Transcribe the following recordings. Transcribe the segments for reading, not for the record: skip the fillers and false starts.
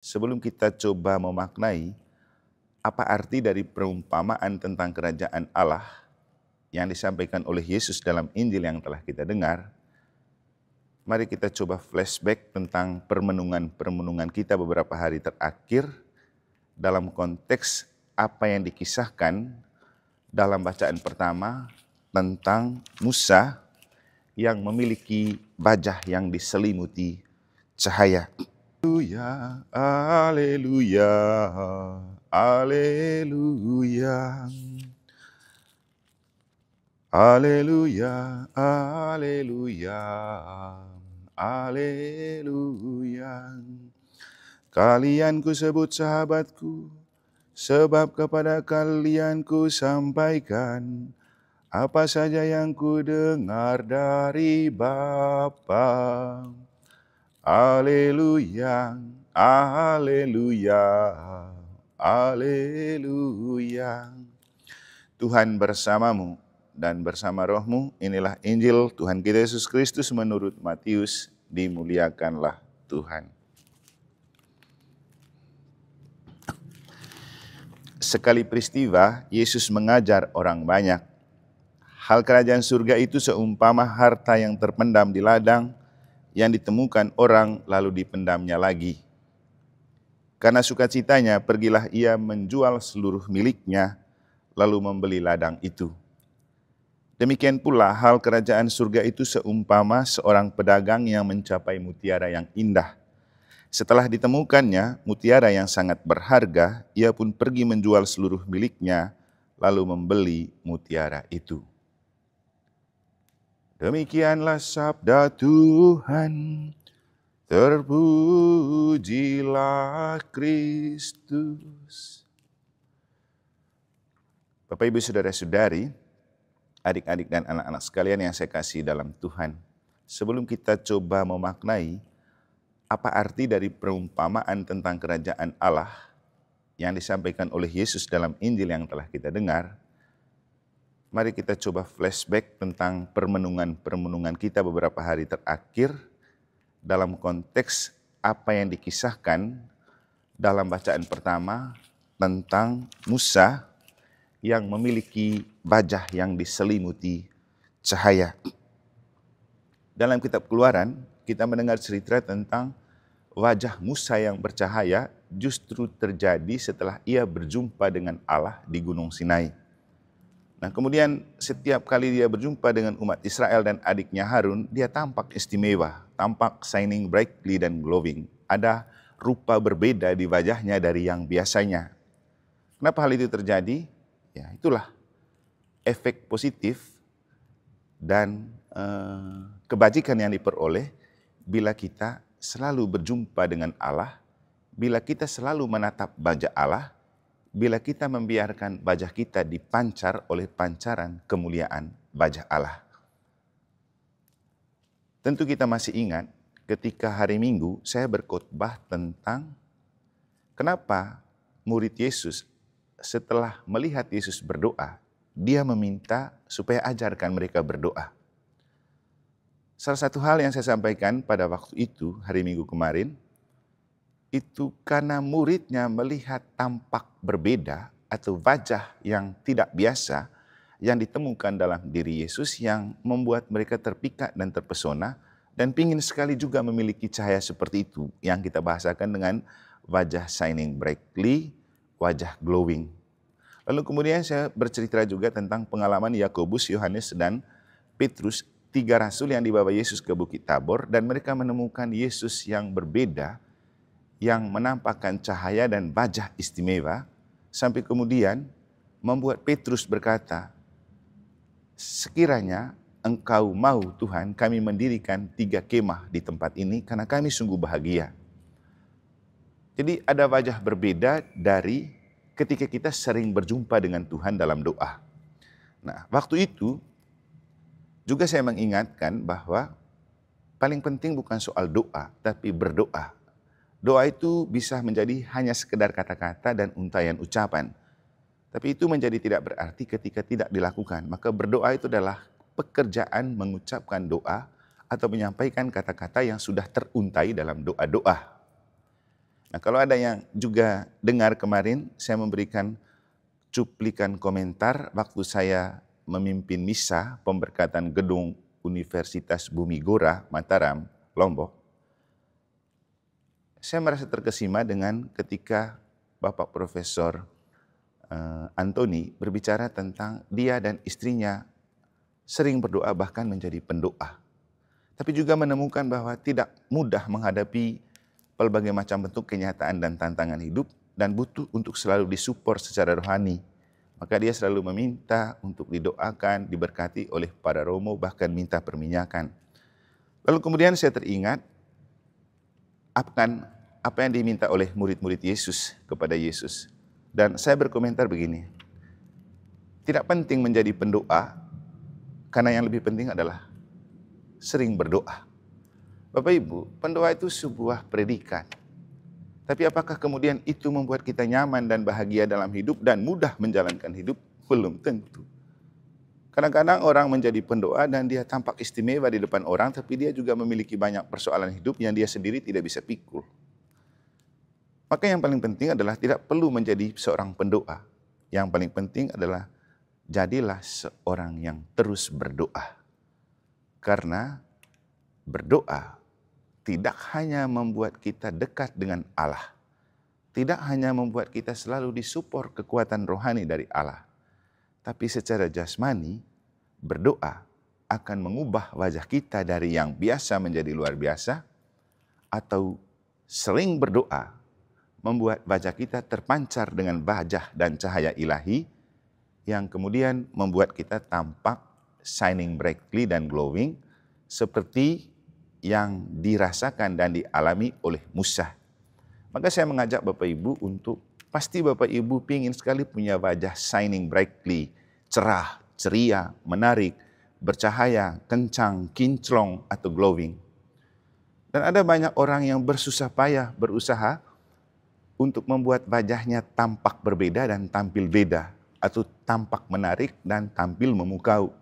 Sebelum kita coba memaknai apa arti dari perumpamaan tentang kerajaan Allah yang disampaikan oleh Yesus dalam Injil yang telah kita dengar, mari kita coba flashback tentang permenungan kita beberapa hari terakhir dalam konteks apa yang dikisahkan dalam bacaan pertama tentang Musa yang memiliki wajah yang diselimuti cahaya. Haleluya, haleluya, haleluya. Haleluya, haleluya, haleluya. Kalian ku sebut sahabatku, sebab kepada kalian ku sampaikan apa saja yang ku dengar dari Bapa. Haleluya, haleluya, haleluya. Tuhan bersamamu dan bersama rohmu. Inilah Injil Tuhan kita Yesus Kristus menurut Matius. Dimuliakanlah Tuhan. Sekali peristiwa, Yesus mengajar orang banyak. Hal kerajaan surga itu seumpama harta yang terpendam di ladang, yang ditemukan orang lalu dipendamnya lagi. Karena sukacitanya, pergilah ia menjual seluruh miliknya, lalu membeli ladang itu. Demikian pula hal kerajaan surga itu seumpama seorang pedagang yang mencapai mutiara yang indah. Setelah ditemukannya mutiara yang sangat berharga, ia pun pergi menjual seluruh miliknya, lalu membeli mutiara itu. Demikianlah sabda Tuhan, terpujilah Kristus. Bapak, Ibu, Saudara-saudari, adik-adik dan anak-anak sekalian yang saya kasih dalam Tuhan, sebelum kita coba memaknai apa arti dari perumpamaan tentang kerajaan Allah yang disampaikan oleh Yesus dalam Injil yang telah kita dengar, mari kita coba flashback tentang permenungan kita beberapa hari terakhir dalam konteks apa yang dikisahkan dalam bacaan pertama tentang Musa yang memiliki wajah yang diselimuti cahaya. Dalam kitab Keluaran, kita mendengar cerita tentang wajah Musa yang bercahaya justru terjadi setelah ia berjumpa dengan Allah di Gunung Sinai. Nah, kemudian setiap kali dia berjumpa dengan umat Israel dan adiknya Harun, dia tampak istimewa, tampak shining brightly dan glowing. Ada rupa berbeda di wajahnya dari yang biasanya. Kenapa hal itu terjadi? Ya, itulah efek positif dan kebajikan yang diperoleh bila kita selalu berjumpa dengan Allah, bila kita selalu menatap wajah Allah, bila kita membiarkan wajah kita dipancar oleh pancaran kemuliaan wajah Allah. Tentu kita masih ingat ketika hari Minggu saya berkhotbah tentang kenapa murid Yesus setelah melihat Yesus berdoa, dia meminta supaya ajarkan mereka berdoa. Salah satu hal yang saya sampaikan pada waktu itu, hari Minggu kemarin, itu karena muridnya melihat tampak berbeda atau wajah yang tidak biasa yang ditemukan dalam diri Yesus yang membuat mereka terpikat dan terpesona dan ingin sekali juga memiliki cahaya seperti itu yang kita bahasakan dengan wajah shining brightly, wajah glowing. Lalu kemudian saya bercerita juga tentang pengalaman Yakobus, Yohanes, dan Petrus, 3 rasul yang dibawa Yesus ke Bukit Tabor dan mereka menemukan Yesus yang berbeda, yang menampakkan cahaya dan wajah istimewa, sampai kemudian membuat Petrus berkata, sekiranya Engkau mau Tuhan, kami mendirikan 3 kemah di tempat ini karena kami sungguh bahagia. Jadi ada wajah berbeda dari ketika kita sering berjumpa dengan Tuhan dalam doa. Nah, waktu itu juga saya mengingatkan bahwa paling penting bukan soal doa, tapi berdoa. Doa itu bisa menjadi hanya sekedar kata-kata dan untaian ucapan. Tapi itu menjadi tidak berarti ketika tidak dilakukan. Maka berdoa itu adalah pekerjaan mengucapkan doa atau menyampaikan kata-kata yang sudah teruntai dalam doa-doa. Nah, kalau ada yang juga dengar kemarin, saya memberikan cuplikan komentar waktu saya memimpin misa pemberkatan gedung Universitas Bumi Gora, Mataram, Lombok. Saya merasa terkesima dengan ketika Bapak Profesor Antoni berbicara tentang dia dan istrinya sering berdoa bahkan menjadi pendoa. Tapi juga menemukan bahwa tidak mudah menghadapi berbagai macam bentuk kenyataan dan tantangan hidup dan butuh untuk selalu disupport secara rohani. Maka dia selalu meminta untuk didoakan, diberkati oleh para romo, bahkan minta perminyakan. Lalu kemudian saya teringat apa yang diminta oleh murid-murid Yesus kepada Yesus. Dan saya berkomentar begini, tidak penting menjadi pendoa, karena yang lebih penting adalah sering berdoa. Bapak Ibu, pendoa itu sebuah predikat. Tapi apakah kemudian itu membuat kita nyaman dan bahagia dalam hidup dan mudah menjalankan hidup? Belum tentu. Kadang-kadang orang menjadi pendoa dan dia tampak istimewa di depan orang, tapi dia juga memiliki banyak persoalan hidup yang dia sendiri tidak bisa pikul. Maka yang paling penting adalah tidak perlu menjadi seorang pendoa. Yang paling penting adalah jadilah seorang yang terus berdoa. Karena berdoa tidak hanya membuat kita dekat dengan Allah, tidak hanya membuat kita selalu disupport kekuatan rohani dari Allah, tapi secara jasmani, berdoa akan mengubah wajah kita dari yang biasa menjadi luar biasa, atau sering berdoa membuat wajah kita terpancar dengan wajah dan cahaya ilahi, yang kemudian membuat kita tampak shining brightly dan glowing, seperti yang dirasakan dan dialami oleh Musa. Maka saya mengajak Bapak Ibu untuk, pasti Bapak Ibu ingin sekali punya wajah shining brightly, cerah, ceria, menarik, bercahaya, kencang, kinclong, atau glowing. Dan ada banyak orang yang bersusah payah berusaha untuk membuat wajahnya tampak berbeda dan tampil beda, atau tampak menarik dan tampil memukau.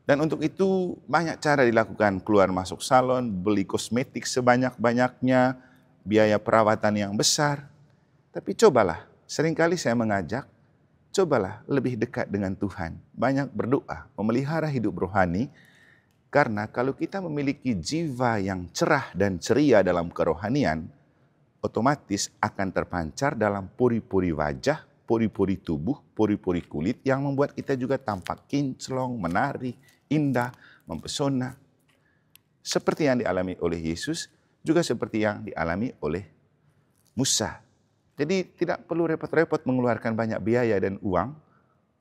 Dan untuk itu banyak cara dilakukan, keluar masuk salon, beli kosmetik sebanyak-banyaknya, biaya perawatan yang besar. Tapi cobalah, seringkali saya mengajak, cobalah lebih dekat dengan Tuhan. Banyak berdoa, memelihara hidup rohani, karena kalau kita memiliki jiwa yang cerah dan ceria dalam kerohanian, otomatis akan terpancar dalam pori-pori wajah, pori-pori tubuh, pori-pori kulit yang membuat kita juga tampak kinclong, menarik, indah, mempesona. Seperti yang dialami oleh Yesus, juga seperti yang dialami oleh Musa. Jadi tidak perlu repot-repot mengeluarkan banyak biaya dan uang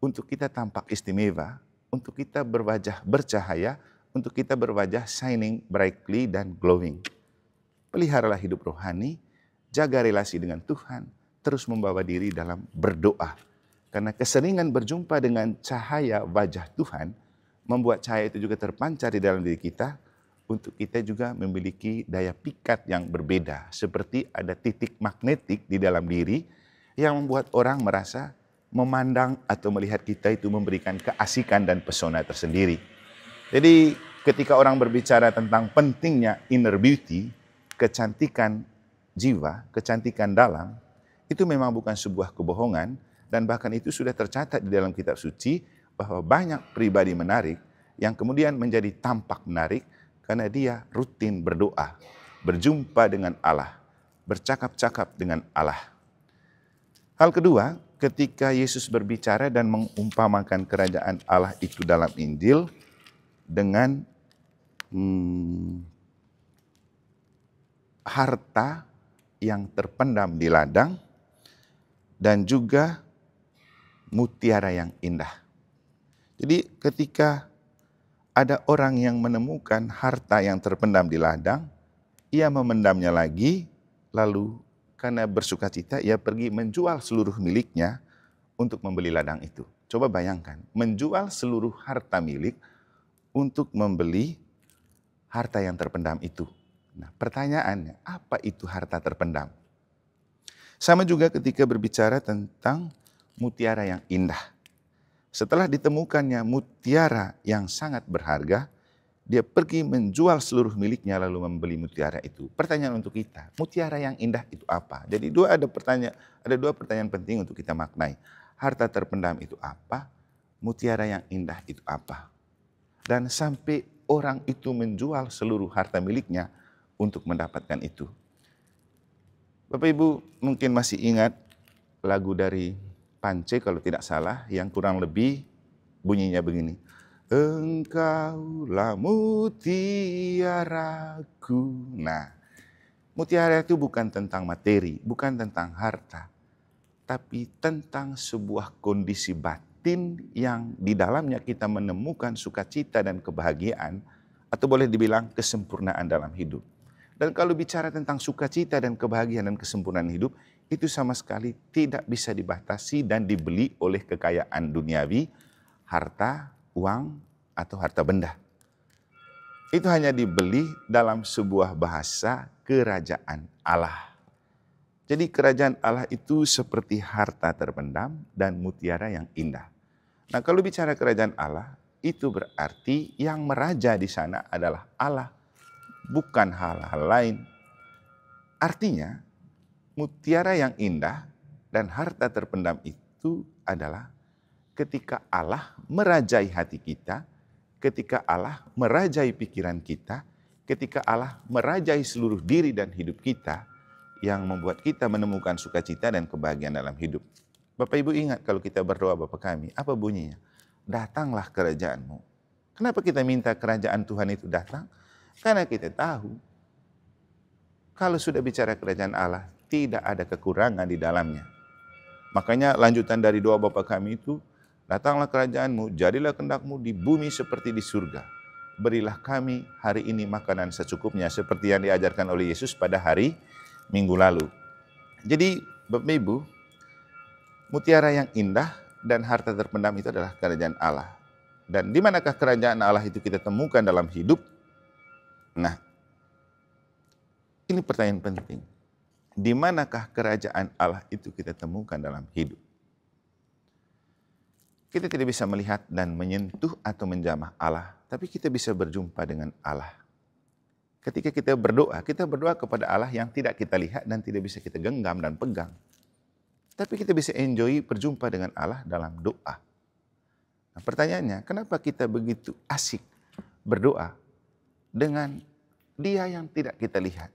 untuk kita tampak istimewa, untuk kita berwajah bercahaya, untuk kita berwajah shining brightly dan glowing. Peliharalah hidup rohani, jaga relasi dengan Tuhan, terus membawa diri dalam berdoa. Karena keseringan berjumpa dengan cahaya wajah Tuhan, membuat cahaya itu juga terpancar di dalam diri kita, untuk kita juga memiliki daya pikat yang berbeda. Seperti ada titik magnetik di dalam diri yang membuat orang merasa memandang atau melihat kita itu memberikan keasikan dan pesona tersendiri. Jadi ketika orang berbicara tentang pentingnya inner beauty, kecantikan jiwa, kecantikan dalam, itu memang bukan sebuah kebohongan, dan bahkan itu sudah tercatat di dalam kitab suci bahwa banyak pribadi menarik yang kemudian menjadi tampak menarik karena dia rutin berdoa, berjumpa dengan Allah, bercakap-cakap dengan Allah. Hal kedua, ketika Yesus berbicara dan mengumpamakan kerajaan Allah itu dalam Injil dengan harta yang terpendam di ladang dan juga mutiara yang indah. Jadi ketika ada orang yang menemukan harta yang terpendam di ladang, ia memendamnya lagi, lalu karena bersukacita ia pergi menjual seluruh miliknya untuk membeli ladang itu. Coba bayangkan, menjual seluruh harta milik untuk membeli harta yang terpendam itu. Nah, pertanyaannya, apa itu harta terpendam? Sama juga ketika berbicara tentang mutiara yang indah. Setelah ditemukannya mutiara yang sangat berharga, Dia pergi menjual seluruh miliknya lalu membeli mutiara itu. Pertanyaan untuk kita, mutiara yang indah itu apa? Jadi ada dua pertanyaan penting untuk kita maknai. Harta terpendam itu apa? Mutiara yang indah itu apa? Dan sampai orang itu menjual seluruh harta miliknya untuk mendapatkan itu. Bapak Ibu mungkin masih ingat lagu dari Pance kalau tidak salah yang kurang lebih bunyinya begini. Engkaulah mutiaraku. Nah, mutiara itu bukan tentang materi, bukan tentang harta, tapi tentang sebuah kondisi batin yang di dalamnya kita menemukan sukacita dan kebahagiaan, atau boleh dibilang kesempurnaan dalam hidup. Dan kalau bicara tentang sukacita dan kebahagiaan dan kesempurnaan hidup, itu sama sekali tidak bisa dibatasi dan dibeli oleh kekayaan duniawi, harta, uang, atau harta benda. Itu hanya dibeli dalam sebuah bahasa kerajaan Allah. Jadi kerajaan Allah itu seperti harta terpendam dan mutiara yang indah. Nah, kalau bicara kerajaan Allah, itu berarti yang meraja di sana adalah Allah, bukan hal-hal lain. Artinya, mutiara yang indah dan harta terpendam itu adalah ketika Allah merajai hati kita, ketika Allah merajai pikiran kita, ketika Allah merajai seluruh diri dan hidup kita, yang membuat kita menemukan sukacita dan kebahagiaan dalam hidup. Bapak Ibu ingat kalau kita berdoa Bapa kami, apa bunyinya? Datanglah kerajaan-Mu. Kenapa kita minta kerajaan Tuhan itu datang? Karena kita tahu, kalau sudah bicara kerajaan Allah, tidak ada kekurangan di dalamnya. Makanya lanjutan dari doa Bapa kami itu, datanglah kerajaan-Mu, jadilah kehendak-Mu di bumi seperti di surga. Berilah kami hari ini makanan secukupnya, seperti yang diajarkan oleh Yesus pada hari Minggu lalu. Jadi Bapak Ibu, mutiara yang indah dan harta terpendam itu adalah kerajaan Allah. Dan di manakah kerajaan Allah itu kita temukan dalam hidup? Nah, ini pertanyaan penting. Di manakah kerajaan Allah itu kita temukan dalam hidup? Kita tidak bisa melihat dan menyentuh atau menjamah Allah, tapi kita bisa berjumpa dengan Allah. Ketika kita berdoa kepada Allah yang tidak kita lihat dan tidak bisa kita genggam dan pegang. Tapi kita bisa enjoy berjumpa dengan Allah dalam doa. Nah, pertanyaannya, kenapa kita begitu asik berdoa dengan Dia yang tidak kita lihat?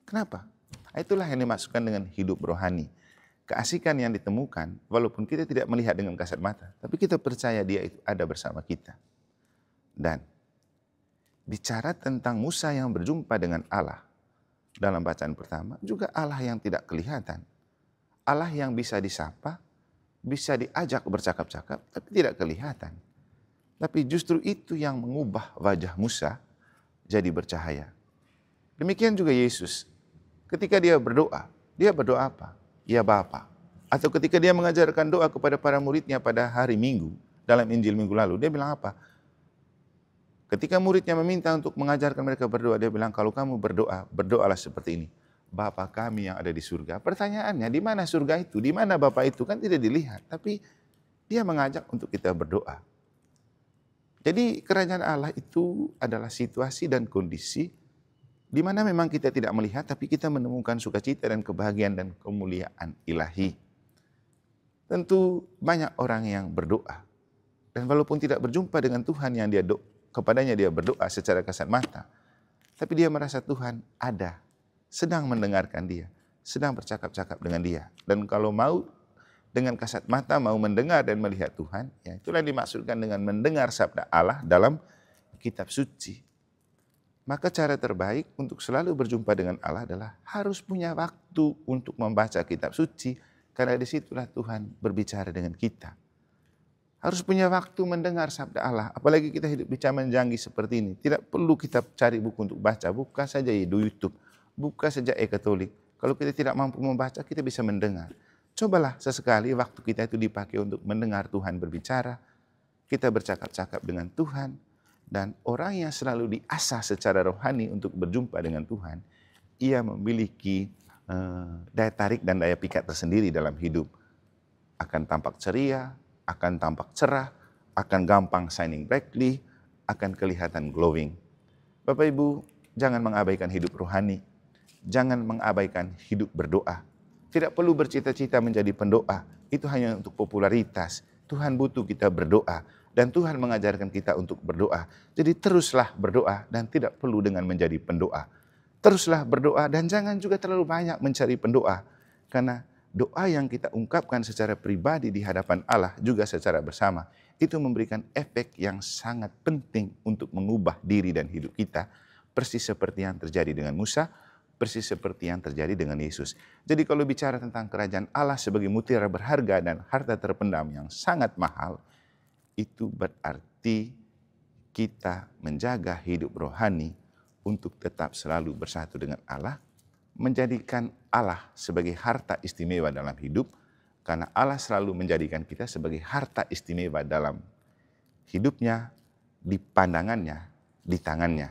Kenapa? Itulah yang dimaksudkan dengan hidup rohani. Keasikan yang ditemukan, walaupun kita tidak melihat dengan kasat mata, tapi kita percaya Dia itu ada bersama kita. Dan bicara tentang Musa yang berjumpa dengan Allah dalam bacaan pertama, juga Allah yang tidak kelihatan. Allah yang bisa disapa, bisa diajak bercakap-cakap, tapi tidak kelihatan. Tapi justru itu yang mengubah wajah Musa jadi bercahaya. Demikian juga Yesus. Ketika dia berdoa apa? Ya Bapa. Atau ketika dia mengajarkan doa kepada para muridnya pada hari Minggu, dalam Injil minggu lalu, dia bilang apa? Ketika muridnya meminta untuk mengajarkan mereka berdoa, dia bilang, kalau kamu berdoa, berdoalah seperti ini. Bapa kami yang ada di surga. Pertanyaannya, di mana surga itu? Di mana Bapa itu? Kan tidak dilihat. Tapi dia mengajak untuk kita berdoa. Jadi kerajaan Allah itu adalah situasi dan kondisi di mana memang kita tidak melihat, tapi kita menemukan sukacita dan kebahagiaan dan kemuliaan ilahi. Tentu banyak orang yang berdoa. Dan walaupun tidak berjumpa dengan Tuhan yang kepadanya dia berdoa secara kasat mata, tapi dia merasa Tuhan ada, sedang mendengarkan dia, sedang bercakap-cakap dengan dia. Dan kalau mau dengan kasat mata, mau mendengar dan melihat Tuhan, ya itulah yang dimaksudkan dengan mendengar sabda Allah dalam kitab suci. Maka cara terbaik untuk selalu berjumpa dengan Allah adalah harus punya waktu untuk membaca kitab suci, karena disitulah Tuhan berbicara dengan kita. Harus punya waktu mendengar sabda Allah, apalagi kita hidup di zaman canggih seperti ini. Tidak perlu kita cari buku untuk baca, buka saja YouTube, buka saja e-Katolik. Kalau kita tidak mampu membaca, kita bisa mendengar. Cobalah sesekali waktu kita itu dipakai untuk mendengar Tuhan berbicara, kita bercakap-cakap dengan Tuhan. Dan orang yang selalu diasah secara rohani untuk berjumpa dengan Tuhan, ia memiliki daya tarik dan daya pikat tersendiri dalam hidup. Akan tampak ceria, akan tampak cerah, akan gampang shining brightly, akan kelihatan glowing. Bapak Ibu, jangan mengabaikan hidup rohani. Jangan mengabaikan hidup berdoa. Tidak perlu bercita-cita menjadi pendoa. Itu hanya untuk popularitas. Tuhan butuh kita berdoa. Dan Tuhan mengajarkan kita untuk berdoa. Jadi teruslah berdoa dan tidak perlu dengan menjadi pendoa. Teruslah berdoa dan jangan juga terlalu banyak mencari pendoa. Karena doa yang kita ungkapkan secara pribadi di hadapan Allah juga secara bersama. Itu memberikan efek yang sangat penting untuk mengubah diri dan hidup kita. Persis seperti yang terjadi dengan Musa, persis seperti yang terjadi dengan Yesus. Jadi kalau bicara tentang kerajaan Allah sebagai mutiara berharga dan harta terpendam yang sangat mahal, itu berarti kita menjaga hidup rohani untuk tetap selalu bersatu dengan Allah, menjadikan Allah sebagai harta istimewa dalam hidup, karena Allah selalu menjadikan kita sebagai harta istimewa dalam hidupnya, di pandangannya, di tangannya.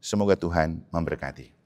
Semoga Tuhan memberkati.